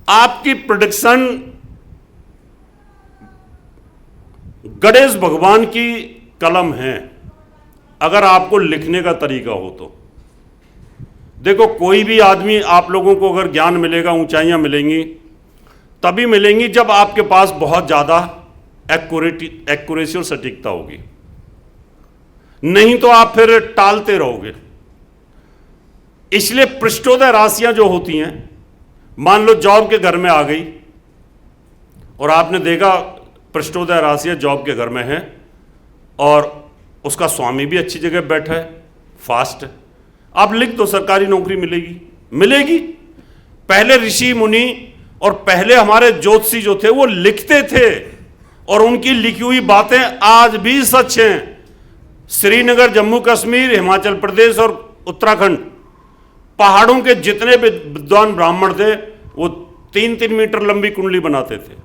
आपकी प्रेडिक्शन गणेश भगवान की कलम है, अगर आपको लिखने का तरीका हो तो। देखो, कोई भी आदमी, आप लोगों को अगर ज्ञान मिलेगा, ऊंचाइयां मिलेंगी तभी मिलेंगी जब आपके पास बहुत ज्यादा एक्यूरेसी और सटीकता होगी, नहीं तो आप फिर टालते रहोगे। इसलिए पृष्ठोदय राशियां जो होती हैं, मान लो जॉब के घर में आ गई और आपने देखा पृष्ठोदय राशियां जॉब के घर में है और उसका स्वामी भी अच्छी जगह बैठा है, फास्ट है, आप लिख दो, सरकारी नौकरी मिलेगी। मिलेगी। पहले ऋषि मुनि और पहले हमारे ज्योतिषी जो थे वो लिखते थे और उनकी लिखी हुई बातें आज भी सच हैं। श्रीनगर, जम्मू कश्मीर, हिमाचल प्रदेश और उत्तराखंड, पहाड़ों के जितने भी विद्वान ब्राह्मण थे वो 3-3 मीटर लंबी कुंडली बनाते थे।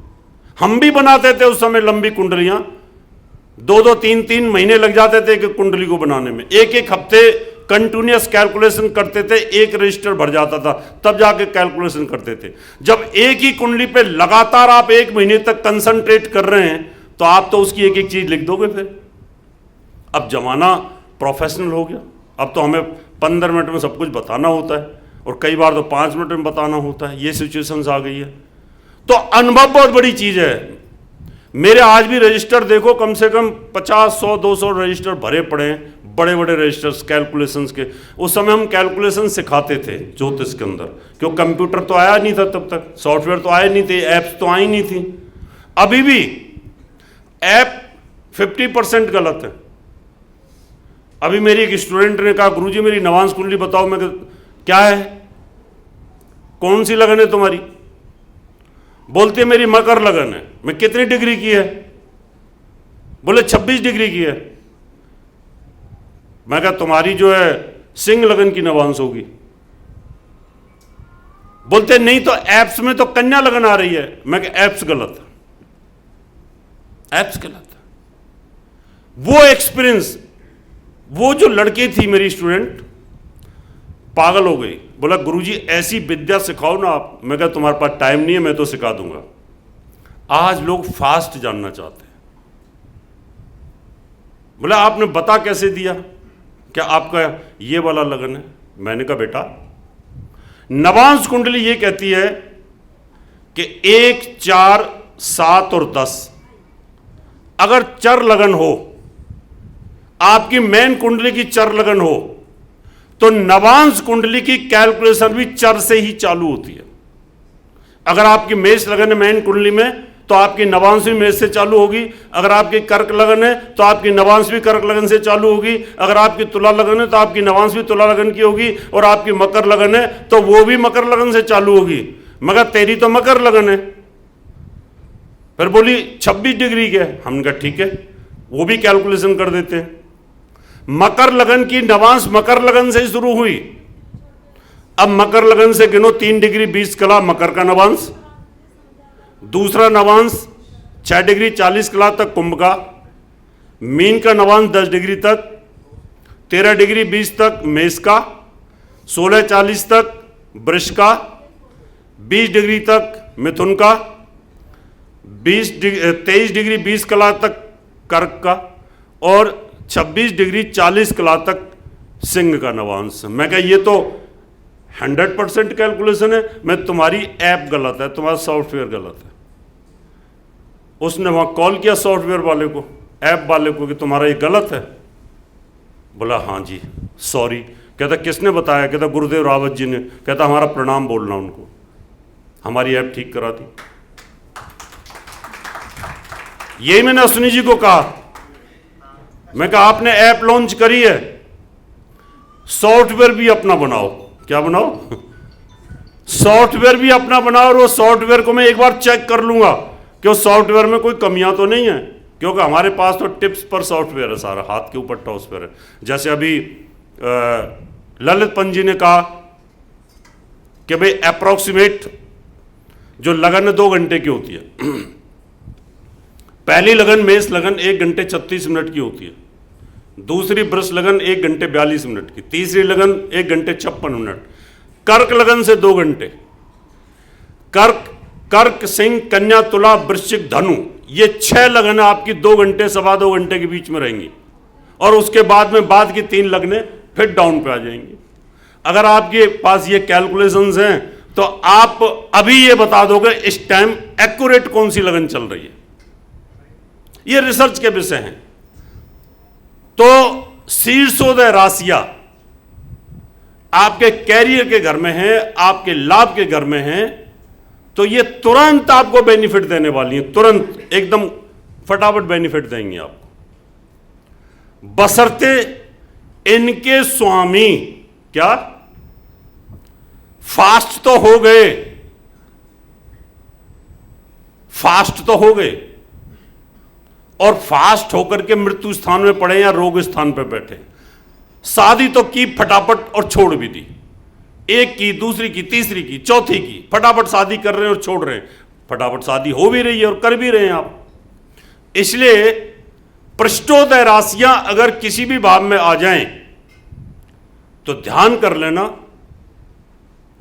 हम भी बनाते थे उस समय लंबी कुंडलियां, 2-2, 3-3 महीने लग जाते थे एक कुंडली को बनाने में। एक हफ्ते कंटिन्यूअस कैलकुलेशन करते थे, एक रजिस्टर भर जाता था, तब जाके कैलकुलेशन करते थे। जब एक ही कुंडली पे लगातार आप 1 महीने तक कंसंट्रेट कर रहे हैं तो आप तो उसकी एक एक चीज लिख दोगे फिर। अब जमाना प्रोफेशनल हो गया, अब तो हमें 15 मिनट में सब कुछ बताना होता है और कई बार तो 5 मिनट में बताना होता है। ये सिचुएशंस आ गई है। तो अनुभव बहुत बड़ी चीज है। मेरे आज भी रजिस्टर देखो, कम से कम 50, 100, 200 रजिस्टर भरे पड़े हैं, बड़े बड़े रजिस्टर्स कैलकुलेशंस के। उस समय हम कैलकुलेशन सिखाते थे ज्योतिष के अंदर, क्यों कंप्यूटर तो आया नहीं था तब तक, सॉफ्टवेयर तो आए नहीं थे, ऐप्स तो आई नहीं थी। अभी भी ऐप 50% गलत है। अभी मेरी एक स्टूडेंट ने कहा, गुरुजी मेरी नवांश कुंडली बताओ। मैं क्या है, कौन सी लगन है तुम्हारी? बोलती है मेरी मकर लगन है। मैं कितनी डिग्री की है? बोले 26 डिग्री की है। मैं कहा तुम्हारी जो है सिंह लगन की नवांश होगी। बोलते नहीं तो एप्स में तो कन्या लगन आ रही है। मैं कहा एप्स गलत है, एप्स गलत है। वो एक्सपीरियंस, वो जो लड़की थी मेरी स्टूडेंट, पागल हो गई। बोला गुरुजी ऐसी विद्या सिखाओ ना आप। मैं कहा तुम्हारे पास टाइम नहीं है, मैं तो सिखा दूंगा। आज लोग फास्ट जानना चाहते हैं। बोला आपने बता कैसे दिया, क्या आपका ये वाला लगन है? मैंने कहा बेटा, नवांश कुंडली ये कहती है कि 1, 4, 7 और 10 अगर चर लगन हो, आपकी मेन कुंडली की चर लगन हो, तो नवांश कुंडली की कैलकुलेशन भी चर से ही चालू होती है। अगर आपकी मेष लगन है मेन कुंडली में, तो आपकी नवांश भी मेष से चालू होगी। अगर आपकी कर्क लगन है तो आपकी नवांश भी कर्क लगन से चालू होगी। अगर आपकी तुला लगन है तो आपकी नवांश भी तुला लगन की होगी। और आपकी मकर लगन है तो वो भी मकर लगन से चालू होगी। मगर तेरी तो मकर लगन है। फिर बोली 26 डिग्री के। हमने कहा ठीक है, वो भी कैलकुलेशन कर देते हैं। मकर लगन की नवांश मकर लगन से शुरू हुई। अब मकर लगन से गिनो 3 डिग्री 20 कला मकर का नवांश, दूसरा नवांश 6 डिग्री 40 कला तक कुंभ का, मीन का नवांश 10 डिग्री तक, 13 डिग्री 20 तक मेष का, 16:40 तक वृष का, 20 डिग्री तक मिथुन का, 23 डिग्री 20 कला तक कर्क का और 26 डिग्री 40 कला तक सिंह का नवांश। मैं कहा ये तो 100% कैलकुलेशन है। मैं तुम्हारी ऐप गलत है, तुम्हारा सॉफ्टवेयर गलत है। उसने वहां कॉल किया सॉफ्टवेयर वाले को, ऐप वाले को, कि तुम्हारा ये गलत है। बोला हाँ जी सॉरी। कहता किसने बताया? कहता गुरुदेव रावत जी ने। कहता हमारा प्रणाम बोलना उनको, हमारी ऐप ठीक करा दी। यही मैंने अश्विनी जी को कहा। मैं कहा आपने ऐप लॉन्च करी है, सॉफ्टवेयर भी अपना बनाओ। क्या बनाओ? सॉफ्टवेयर भी अपना बनाओ। और वो सॉफ्टवेयर को मैं एक बार चेक कर लूंगा कि उस सॉफ्टवेयर में कोई कमियां तो नहीं है, क्योंकि हमारे पास तो टिप्स पर सॉफ्टवेयर है, सारा हाथ के ऊपर सॉफ्टवेयर है। जैसे अभी ललित पंत जी ने कहा कि भाई अप्रोक्सीमेट जो लगन 2 घंटे की होती है। पहली लगन मेष लगन 1 घंटे 36 मिनट की होती है, दूसरी वृष लगन 1 घंटे 42 मिनट की, तीसरी लगन 1 घंटे 56 मिनट, कर्क लगन से 2 घंटे। कर्क, कर्क, सिंह, कन्या, तुला, वृश्चिक, धनु, ये 6 लगन आपकी 2 घंटे, सवा 2 घंटे के बीच में रहेंगी, और उसके बाद में बाद की 3 लगने फिर डाउन पे आ जाएंगी। अगर आपके पास ये कैलकुलेशंस हैं तो आप अभी ये बता दोगे इस टाइम एक्यूरेट कौन सी लगन चल रही है। ये रिसर्च के विषय हैं। तो शीर्षोदय राशियां आपके कैरियर के घर में है, आपके लाभ के घर में है, तो ये तुरंत आपको बेनिफिट देने वाली है, तुरंत एकदम फटाफट बेनिफिट देंगे आपको, बशर्ते इनके स्वामी क्या फास्ट तो हो गए, फास्ट तो हो गए, और फास्ट होकर के मृत्यु स्थान में पड़े या रोग स्थान पर बैठे। शादी तो की फटाफट और छोड़ भी दी, एक की, दूसरी की, तीसरी की, चौथी की, फटाफट शादी कर रहे हैं और छोड़ रहे हैं, फटाफट शादी हो भी रही है और कर भी रहे हैं आप। इसलिए पृष्ठोदय राशियां अगर किसी भी भाव में आ जाएं तो ध्यान कर लेना,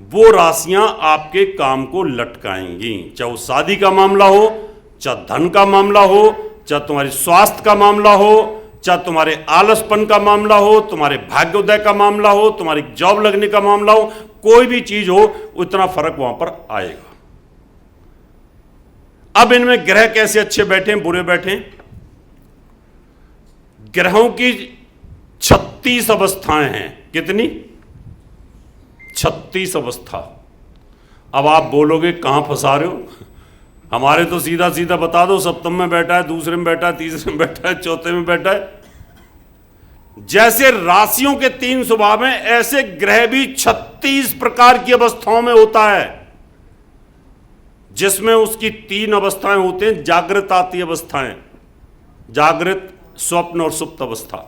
वो राशियां आपके काम को लटकाएंगी, चाहे वो शादी का मामला हो, चाहे धन का मामला हो, चाहे तुम्हारे स्वास्थ्य का मामला हो, चाहे तुम्हारे आलसपन का मामला हो, तुम्हारे भाग्योदय का मामला हो, तुम्हारी जॉब लगने का मामला हो, कोई भी चीज हो, उतना फर्क वहां पर आएगा। अब इनमें ग्रह कैसे अच्छे बैठे हैं, बुरे बैठे हैं? ग्रहों की 36 अवस्थाएं हैं। कितनी? 36 अवस्था। अब आप बोलोगे कहां फंसा रहे हो, हमारे तो सीधा सीधा बता दो, सप्तम में बैठा है, दूसरे में बैठा है, तीसरे में बैठा है, चौथे में बैठा है। जैसे राशियों के 3 स्वभाव हैं, ऐसे ग्रह भी 36 प्रकार की अवस्थाओं में होता है, जिसमें उसकी 3 अवस्थाएं होती हैं। जागृत आती अवस्थाएं, जागृत, स्वप्न और सुप्त अवस्था।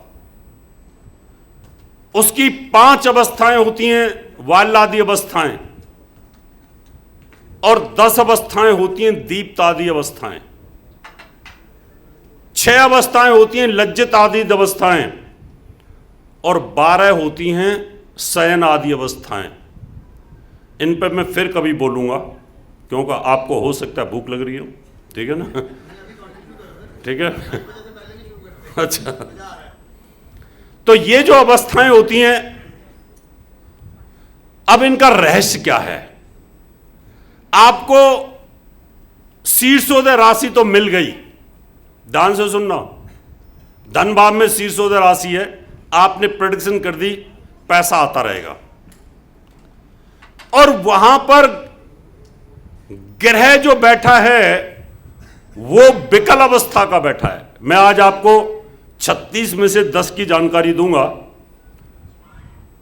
उसकी 5 अवस्थाएं होती हैं, वाल्यादि अवस्थाएं, और 10 अवस्थाएं होती हैं दीप्त आदि अवस्थाएं। 6 अवस्थाएं होती हैं लज्जित आदि अवस्थाएं, और 12 होती हैं शयन आदि अवस्थाएं। इन पर मैं फिर कभी बोलूंगा, क्योंकि आपको हो सकता है भूख लग रही हो, ठीक है ना? ठीक है। अच्छा, तो ये जो अवस्थाएं होती हैं, अब इनका रहस्य क्या है? आपको शीर्षोदय राशि तो मिल गई, ध्यान से सुनना, धन भाव में शीर्षोदय राशि है, आपने प्रेडिक्शन कर दी पैसा आता रहेगा, और वहां पर ग्रह जो बैठा है वो विकल अवस्था का बैठा है। मैं आज आपको 36 में से 10 की जानकारी दूंगा,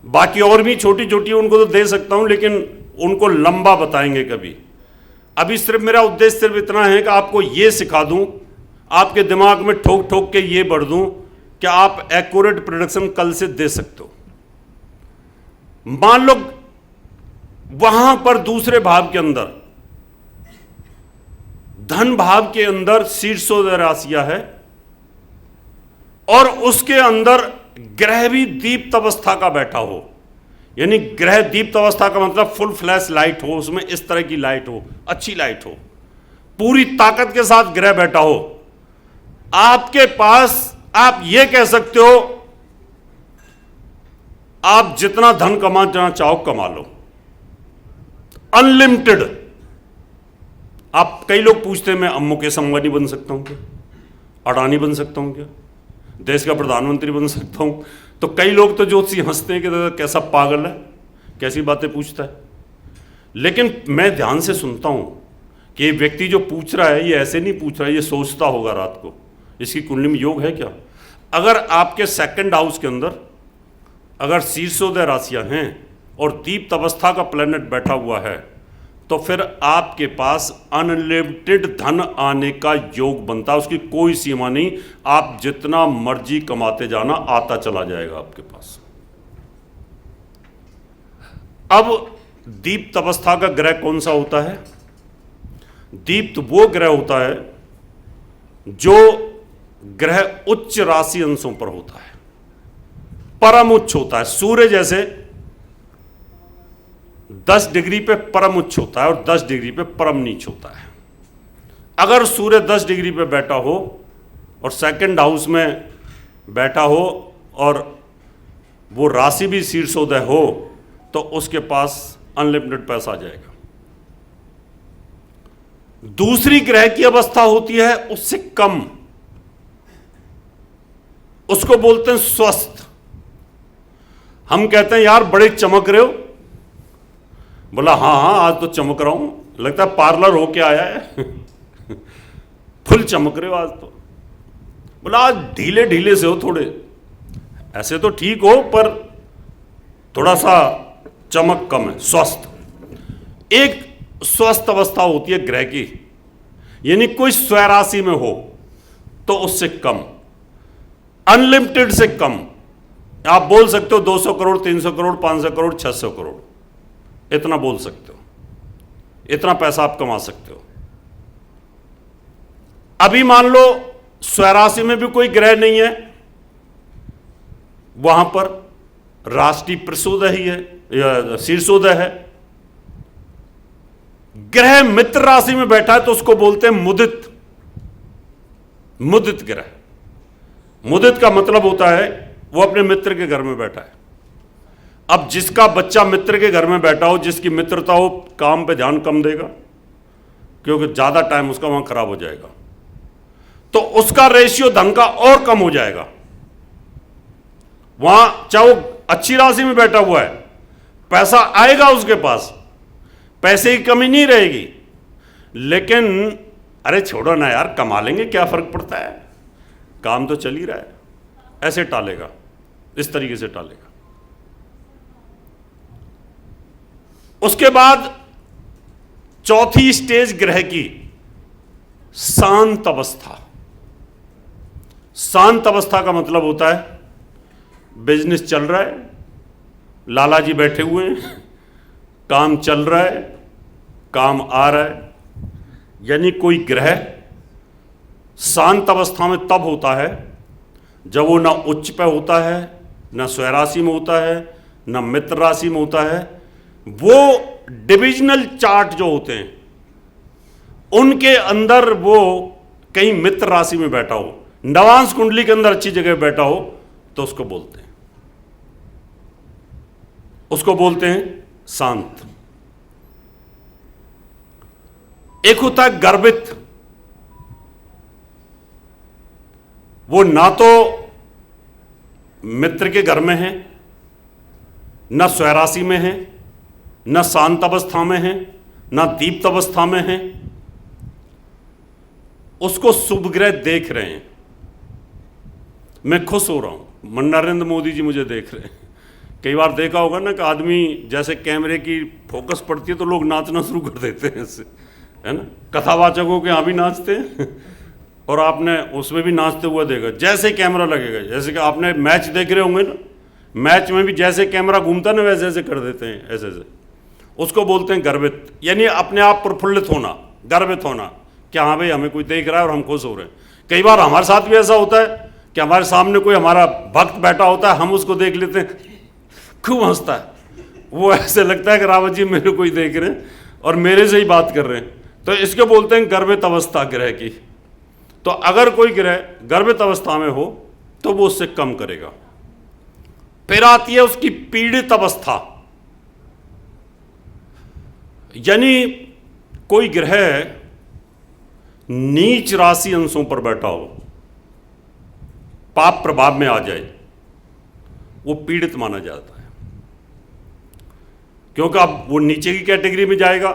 बाकी और भी छोटी छोटी उनको तो दे सकता हूं, लेकिन उनको लंबा बताएंगे कभी। अभी सिर्फ मेरा उद्देश्य सिर्फ इतना है कि आपको ये सिखा दूं, आपके दिमाग में ठोक ठोक के ये भर दूं कि आप एक्यूरेट प्रेडिक्शन कल से दे सकते हो। मान लो वहां पर दूसरे भाव के अंदर, धन भाव के अंदर शीर्षोदय राशियां है, और उसके अंदर ग्रह भी दीप्त अवस्था का बैठा हो, यानी ग्रह दीप्त अवस्था का मतलब फुल फ्लैश लाइट हो, उसमें इस तरह की लाइट हो, अच्छी लाइट हो, पूरी ताकत के साथ ग्रह बैठा हो आपके पास, आप ये कह सकते हो आप जितना धन कमाना चाहो कमा लो, अनलिमिटेड। आप, कई लोग पूछते हैं मैं मुकेश अंबानी बन सकता हूं क्या, अडानी बन सकता हूं क्या, देश का प्रधानमंत्री बन सकता हूं? तो कई लोग तो ज्योतिषी हंसते हैं कि कैसा पागल है, कैसी बातें पूछता है। लेकिन मैं ध्यान से सुनता हूं कि ये व्यक्ति जो पूछ रहा है, ये ऐसे नहीं पूछ रहा है, ये सोचता होगा रात को, इसकी कुंडली में योग है क्या? अगर आपके सेकंड हाउस के अंदर अगर शीर्षोदय राशियां हैं और दीप्त अवस्था का प्लैनेट बैठा हुआ है, तो फिर आपके पास अनलिमिटेड धन आने का योग बनता है, उसकी कोई सीमा नहीं। आप जितना मर्जी कमाते जाना, आता चला जाएगा आपके पास। अब दीप्त अवस्था का ग्रह कौन सा होता है? दीप्त वो ग्रह होता है जो ग्रह उच्च राशि अंशों पर होता है, परम उच्च होता है। सूर्य जैसे 10 डिग्री पे परम उच्च होता है और 10 डिग्री पे परम नीच होता है। अगर सूर्य 10 डिग्री पे बैठा हो और सेकंड हाउस में बैठा हो और वो राशि भी शीर्षोदय हो तो उसके पास अनलिमिटेड पैसा आ जाएगा। दूसरी ग्रह की अवस्था होती है उससे कम, उसको बोलते हैं स्वस्थ। हम कहते हैं यार बड़े चमक रहे हो, बोला हाँ हाँ आज तो चमक रहा हूं, लगता है पार्लर होके आया है फुल चमक रहे हो आज तो। बोला आज ढीले ढीले से हो थोड़े, ऐसे तो ठीक हो पर थोड़ा सा चमक कम है, स्वस्थ। एक स्वस्थ अवस्था होती है ग्रह की, यानी कोई स्वराशि में हो तो उससे कम, अनलिमिटेड से कम। आप बोल सकते हो 200 करोड़, 300 करोड़, 500 करोड़, 600 करोड़, इतना बोल सकते हो, इतना पैसा आप कमा सकते हो। अभी मान लो स्वराशि में भी कोई ग्रह नहीं है, वहां पर राष्ट्रीय प्रसूदय ही है या शीर्षोदय है। ग्रह मित्र राशि में बैठा है तो उसको बोलते हैं मुदित, मुदित ग्रह। मुदित का मतलब होता है वो अपने मित्र के घर में बैठा है। अब जिसका बच्चा मित्र के घर में बैठा हो, जिसकी मित्रता हो, काम पे ध्यान कम देगा क्योंकि ज्यादा टाइम उसका वहां खराब हो जाएगा, तो उसका रेशियो धन का और कम हो जाएगा। वहां चाहे वो अच्छी राशि में बैठा हुआ है, पैसा आएगा उसके पास, पैसे की कमी नहीं रहेगी, लेकिन अरे छोड़ो ना यार कमा लेंगे क्या फर्क पड़ता है, काम तो चल ही रहा है, ऐसे टालेगा, इस तरीके से टालेगा। उसके बाद चौथी स्टेज ग्रह की शांत अवस्था। शांत अवस्था का मतलब होता है बिजनेस चल रहा है, लाला जी बैठे हुए हैं, काम चल रहा है, काम आ रहा है, यानी कोई ग्रह शांत अवस्था में तब होता है जब वो ना उच्च पे होता है, ना स्वराशि में होता है, ना मित्र राशि में होता है। वो डिविजनल चार्ट जो होते हैं उनके अंदर वो कहीं मित्र राशि में बैठा हो, नवांश कुंडली के अंदर अच्छी जगह बैठा हो तो उसको बोलते हैं, उसको बोलते हैं शांत। एक होता है गर्भित, वो ना तो मित्र के घर में है, ना स्वराशि में है, ना शांत अवस्था में है, ना दीप्त अवस्था में है, उसको शुभ ग्रह देख रहे हैं। मैं खुश हो रहा हूं, नरेंद्र मोदी जी मुझे देख रहे हैं। कई बार देखा होगा ना कि आदमी जैसे कैमरे की फोकस पड़ती है तो लोग नाचना शुरू कर देते हैं इससे, है ना। कथावाचकों के यहाँ भी नाचते हैं और आपने उसमें भी नाचते हुए देखा, जैसे कैमरा लगेगा, जैसे कि आपने मैच देख रहे होंगे ना, मैच में भी जैसे कैमरा घूमता ना वैसे ऐसे कर देते हैं, ऐसे ऐसे। उसको बोलते हैं गर्वित, यानी अपने आप प्रफुल्लित होना, गर्वित होना कि हाँ भाई हमें कोई देख रहा है और हम खुश हो रहे हैं। कई बार हमारे साथ भी ऐसा होता है कि हमारे सामने कोई हमारा भक्त बैठा होता है, हम उसको देख लेते हैं, खूब हंसता है, वो ऐसे लगता है कि रावत जी मेरे को ही देख रहे हैं और मेरे से ही बात कर रहे हैं, तो इसको बोलते हैं गर्भित अवस्था ग्रह की। तो अगर कोई ग्रह गर्भित अवस्था में हो तो वो उससे कम करेगा। फिर आती है उसकी पीड़ित अवस्था, यानी कोई ग्रह नीच राशि अंशों पर बैठा हो, पाप प्रभाव में आ जाए, वो पीड़ित माना जाता है, क्योंकि अब वो नीचे की कैटेगरी में जाएगा।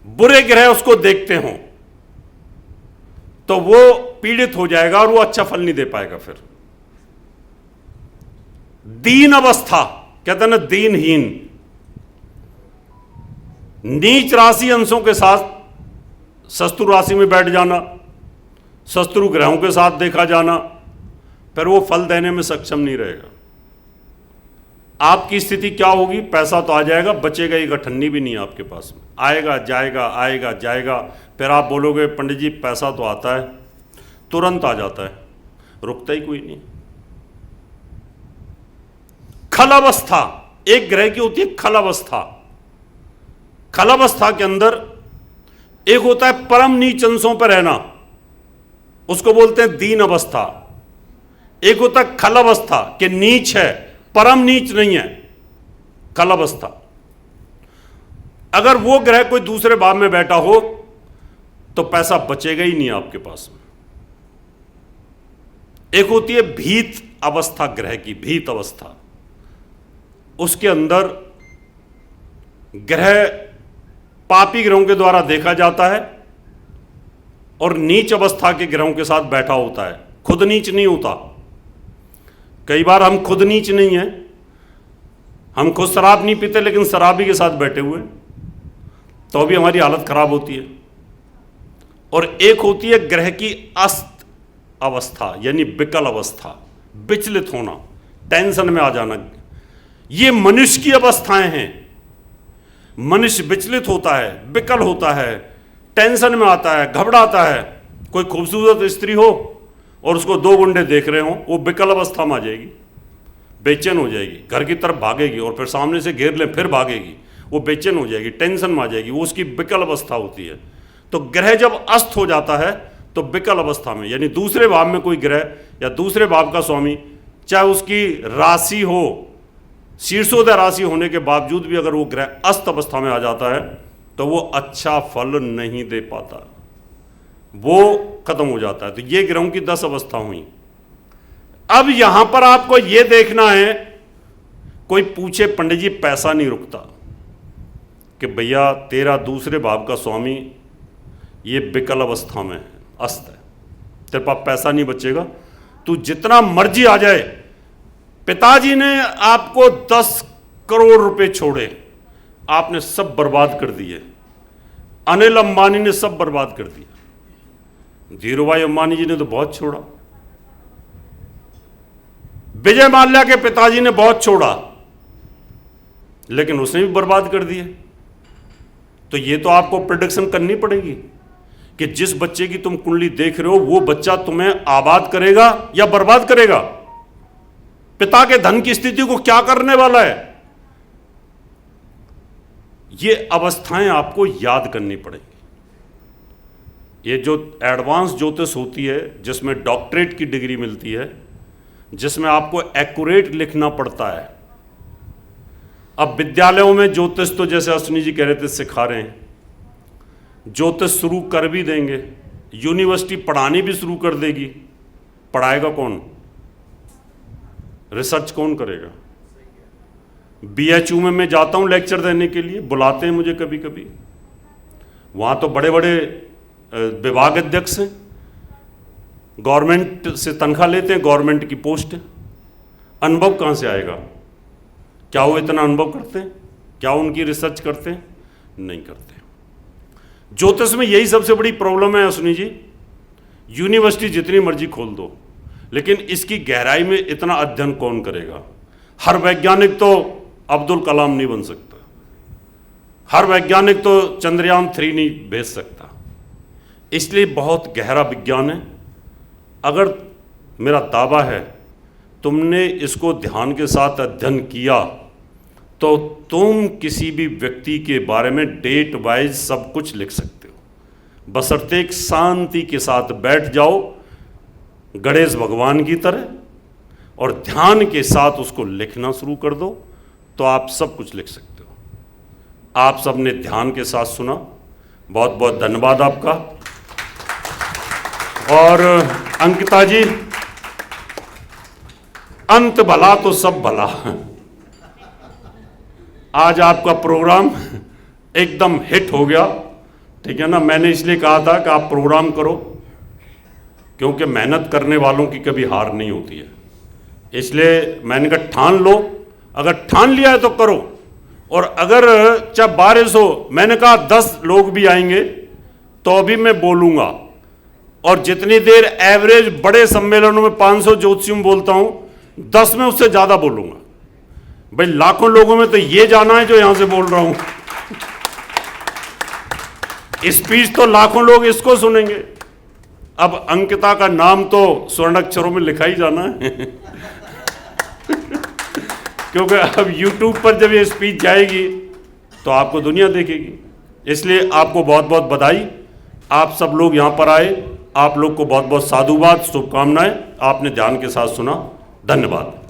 बुरे ग्रह उसको देखते हो तो वो पीड़ित हो जाएगा और वो अच्छा फल नहीं दे पाएगा। फिर दीन अवस्था, कहते हैं ना दीनहीन, नीच राशि अंशों के साथ शत्रु राशि में बैठ जाना, शत्रु ग्रहों के साथ देखा जाना, फिर वो फल देने में सक्षम नहीं रहेगा। आपकी स्थिति क्या होगी, पैसा तो आ जाएगा, बचेगा एक अठन्नी भी नहीं आपके पास में, आएगा जाएगा आएगा जाएगा। फिर आप बोलोगे पंडित जी पैसा तो आता है, तुरंत आ जाता है, रुकता ही कोई नहीं। खल अवस्था, एक ग्रह की होती है खल अवस्था। खल अवस्था के अंदर एक होता है परम नीच अंशों पर रहना, उसको बोलते हैं दीन अवस्था। एक होता है खल अवस्था कि नीच है, परम नीच नहीं है, खल अवस्था। अगर वो ग्रह कोई दूसरे भाव में बैठा हो तो पैसा बचेगा ही नहीं आपके पास में। एक होती है भीत अवस्था, ग्रह की भीत अवस्था, उसके अंदर ग्रह पापी ग्रहों के द्वारा देखा जाता है और नीच अवस्था के ग्रहों के साथ बैठा होता है, खुद नीच नहीं होता। कई बार हम खुद नीच नहीं है, हम खुद शराब नहीं पीते लेकिन शराबी के साथ बैठे हुए तो भी हमारी हालत खराब होती है। और एक होती है ग्रह की अस्त अवस्था, यानी विकल अवस्था, विचलित होना, टेंशन में आ जाना। ये मनुष्य की अवस्थाएं हैं। मनुष्य विचलित होता है, विकल होता है, टेंशन में आता है, घबराता है। कोई खूबसूरत स्त्री हो और उसको दो गुंडे देख रहे हो, वो विकल अवस्था में आ जाएगी, बेचैन हो जाएगी, घर की तरफ भागेगी और फिर सामने से घेर ले फिर भागेगी, वो बेचैन हो जाएगी, टेंशन में आ जाएगी, वो उसकी विकल अवस्था होती है। तो ग्रह जब अस्त हो जाता है तो विकल अवस्था में, यानी दूसरे भाव में कोई ग्रह या दूसरे भाव का स्वामी, चाहे उसकी राशि हो, शीर्षोदय राशि होने के बावजूद भी अगर वो ग्रह अस्त अवस्था में आ जाता है तो वो अच्छा फल नहीं दे पाता, वो खत्म हो जाता है। तो ये ग्रहों की 10 अवस्था हुई। अब यहां पर आपको ये देखना है, कोई पूछे पंडित जी पैसा नहीं रुकता, कि भैया तेरा दूसरे भाव का स्वामी ये विकल अवस्था में है, अस्त है, तेरे पास पैसा नहीं बचेगा, तू जितना मर्जी आ जाए। पिताजी ने आपको 10 करोड़ रुपए छोड़े, आपने सब बर्बाद कर दिए। अनिल अंबानी ने सब बर्बाद कर दिया, धीरूभाई अंबानी जी ने तो बहुत छोड़ा, विजय माल्या के पिताजी ने बहुत छोड़ा, लेकिन उसने भी बर्बाद कर दिए। तो ये तो आपको प्रेडिक्शन करनी पड़ेगी कि जिस बच्चे की तुम कुंडली देख रहे हो वो बच्चा तुम्हें आबाद करेगा या बर्बाद करेगा, पिता के धन की स्थिति को क्या करने वाला है। ये अवस्थाएं आपको याद करनी पड़ेगी। ये जो एडवांस ज्योतिष होती है, जिसमें डॉक्टरेट की डिग्री मिलती है, जिसमें आपको एक्यूरेट लिखना पड़ता है। अब विद्यालयों में ज्योतिष तो जैसे अश्विनी जी कह रहे थे सिखा रहे हैं, ज्योतिष शुरू कर भी देंगे, यूनिवर्सिटी पढ़ानी भी शुरू कर देगी, पढ़ाएगा कौन, रिसर्च कौन करेगा। BHU में मैं जाता हूं लेक्चर देने के लिए, बुलाते हैं मुझे कभी कभी, वहां तो बड़े बड़े विभाग अध्यक्ष हैं, गवर्नमेंट से तनख्वाह लेते हैं, गवर्नमेंट की पोस्ट है, अनुभव कहां से आएगा। क्या वो इतना अनुभव करते हैं, क्या उनकी रिसर्च करते हैं, नहीं करते। ज्योतिष में यही सबसे बड़ी प्रॉब्लम है अश्विनी जी, यूनिवर्सिटी जितनी मर्जी खोल दो लेकिन इसकी गहराई में इतना अध्ययन कौन करेगा। हर वैज्ञानिक तो अब्दुल कलाम नहीं बन सकता, हर वैज्ञानिक तो चंद्रयान 3 नहीं भेज सकता, इसलिए बहुत गहरा विज्ञान है। अगर मेरा दावा है तुमने इसको ध्यान के साथ अध्ययन किया तो तुम किसी भी व्यक्ति के बारे में डेट वाइज सब कुछ लिख सकते हो, बशर्ते एक शांति के साथ बैठ जाओ गणेश भगवान की तरह और ध्यान के साथ उसको लिखना शुरू कर दो तो आप सब कुछ लिख सकते हो। आप सबने ध्यान के साथ सुना, बहुत बहुत धन्यवाद आपका। और अंकिता जी, अंत भला तो सब भला। आज आपका प्रोग्राम एकदम हिट हो गया, ठीक है ना। मैंने इसलिए कहा था कि आप प्रोग्राम करो, क्योंकि मेहनत करने वालों की कभी हार नहीं होती है। इसलिए मैंने कहा ठान लो, अगर ठान लिया है तो करो। और अगर चाहे बारिश हो, मैंने कहा 10 लोग भी आएंगे तो अभी मैं बोलूंगा, और जितनी देर एवरेज बड़े सम्मेलनों में 500 ज्योतिषियों में बोलता हूं, 10 में उससे ज्यादा बोलूंगा। भाई लाखों लोगों में तो ये जाना है जो यहां से बोल रहा हूं। स्पीच तो लाखों लोग इसको सुनेंगे। अब अंकिता का नाम तो स्वर्ण अक्षरों में लिखा ही जाना है। क्योंकि अब यूट्यूब पर जब ये स्पीच जाएगी तो आपको दुनिया देखेगी। इसलिए आपको बहुत बहुत बधाई, आप सब लोग यहाँ पर आए, आप लोग को बहुत बहुत साधुवाद, शुभकामनाएं। आपने ध्यान के साथ सुना, धन्यवाद।